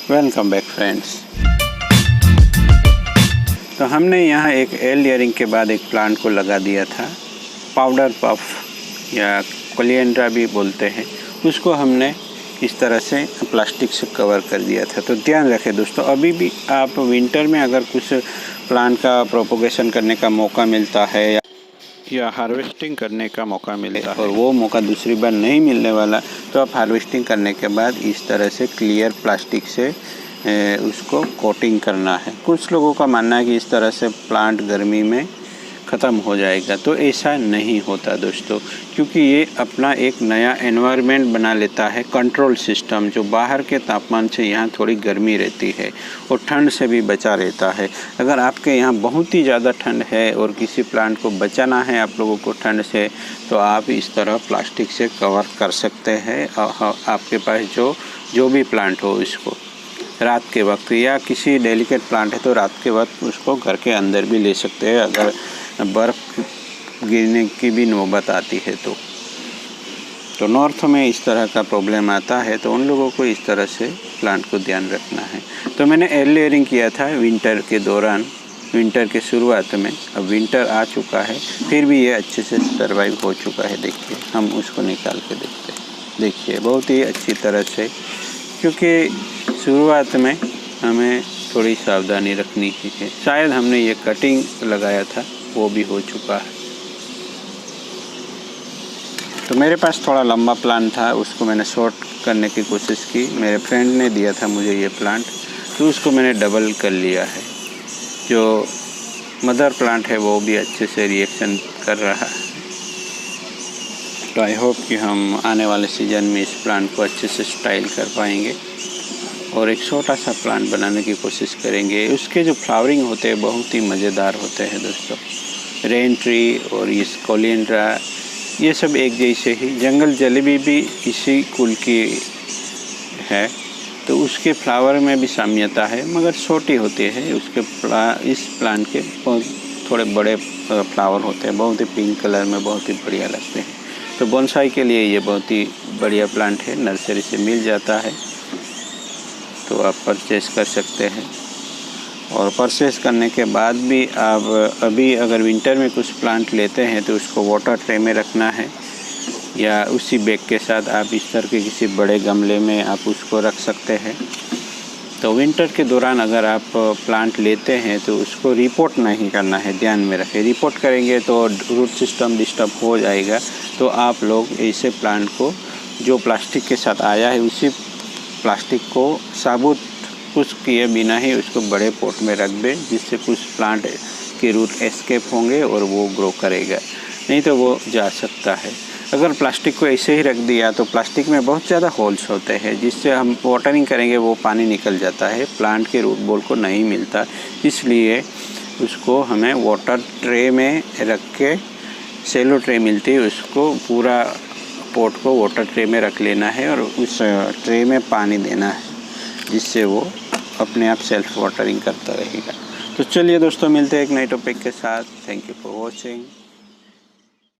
Welcome back friends. तो हमने यहाँ एक एयर लेयरिंग के बाद एक प्लांट को लगा दिया था, पाउडर पफ या कोलिएंड्रा भी बोलते हैं। उसको हमने इस तरह से प्लास्टिक से कवर कर दिया था। तो ध्यान रखें दोस्तों, अभी भी आप विंटर में अगर कुछ प्लांट का प्रोपोगेशन करने का मौका मिलता है या हार्वेस्टिंग करने का मौका मिलेगा और वो मौका दूसरी बार नहीं मिलने वाला, तो आप हार्वेस्टिंग करने के बाद इस तरह से क्लियर प्लास्टिक से उसको कोटिंग करना है। कुछ लोगों का मानना है कि इस तरह से प्लांट गर्मी में ख़त्म हो जाएगा, तो ऐसा नहीं होता दोस्तों, क्योंकि ये अपना एक नया एनवायरनमेंट बना लेता है, कंट्रोल सिस्टम, जो बाहर के तापमान से यहाँ थोड़ी गर्मी रहती है और ठंड से भी बचा रहता है। अगर आपके यहाँ बहुत ही ज़्यादा ठंड है और किसी प्लांट को बचाना है आप लोगों को ठंड से, तो आप इस तरह प्लास्टिक से कवर कर सकते हैं। आपके पास जो भी प्लांट हो, इसको रात के वक्त या किसी डेलिकेट प्लांट है तो रात के वक्त उसको घर के अंदर भी ले सकते हैं, अगर बर्फ़ गिरने की भी नौबत आती है तो नॉर्थ में इस तरह का प्रॉब्लम आता है, तो उन लोगों को इस तरह से प्लांट को ध्यान रखना है। तो मैंने एयर लेयरिंग किया था विंटर के दौरान, विंटर के शुरुआत में। अब विंटर आ चुका है, फिर भी ये अच्छे से सर्वाइव हो चुका है। देखिए, हम उसको निकाल के देखते हैं। देखिए, बहुत ही अच्छी तरह से, क्योंकि शुरुआत में हमें थोड़ी सावधानी रखनी है। शायद हमने ये कटिंग लगाया था, वो भी हो चुका है। तो मेरे पास थोड़ा लंबा प्लांट था, उसको मैंने शॉर्ट करने की कोशिश की। मेरे फ्रेंड ने दिया था मुझे ये प्लांट, तो उसको मैंने डबल कर लिया है। जो मदर प्लांट है वो भी अच्छे से रिएक्शन कर रहा है। तो आई होप कि हम आने वाले सीज़न में इस प्लांट को अच्छे से स्टाइल कर पाएंगे और एक छोटा सा प्लांट बनाने की कोशिश करेंगे। उसके जो फ्लावरिंग होते हैं बहुत ही मज़ेदार होते हैं दोस्तों। रेन ट्री और इस कोलिएंड्रा, ये सब एक जैसे ही। जंगल जलेबी भी इसी कुल की है, तो उसके फ्लावर में भी साम्यता है, मगर छोटी होती है। उसके इस प्लांट के थोड़े बड़े फ्लावर होते हैं, बहुत ही पिंक कलर में, बहुत ही बढ़िया लगते हैं। तो बोनसाई के लिए ये बहुत ही बढ़िया प्लांट है, नर्सरी से मिल जाता है, तो आप परचेज़ कर सकते हैं। और परचेज़ करने के बाद भी आप अभी अगर विंटर में कुछ प्लांट लेते हैं तो उसको वाटर ट्रे में रखना है, या उसी बैग के साथ आप इस तरह के किसी बड़े गमले में आप उसको रख सकते हैं। तो विंटर के दौरान अगर आप प्लांट लेते हैं तो उसको रिपोर्ट नहीं करना है, ध्यान में रखें। रिपोर्ट करेंगे तो रूट सिस्टम डिस्टर्ब हो जाएगा। तो आप लोग ऐसे प्लांट को जो प्लास्टिक के साथ आया है, उसी प्लास्टिक को साबुत कुछ किए बिना ही उसको बड़े पॉट में रख दें, जिससे कुछ प्लांट के रूट एस्केप होंगे और वो ग्रो करेगा, नहीं तो वो जा सकता है। अगर प्लास्टिक को ऐसे ही रख दिया तो प्लास्टिक में बहुत ज़्यादा होल्स होते हैं, जिससे हम वाटरिंग करेंगे वो पानी निकल जाता है, प्लांट के रूट बॉल को नहीं मिलता। इसलिए उसको हमें वाटर ट्रे में रख के, सेलो ट्रे मिलती है, उसको पूरा पॉट को वाटर ट्रे में रख लेना है और उस ट्रे में पानी देना है, जिससे वो अपने आप सेल्फ वाटरिंग करता रहेगा। तो चलिए दोस्तों, मिलते हैं एक नए टॉपिक के साथ। Thank you for watching.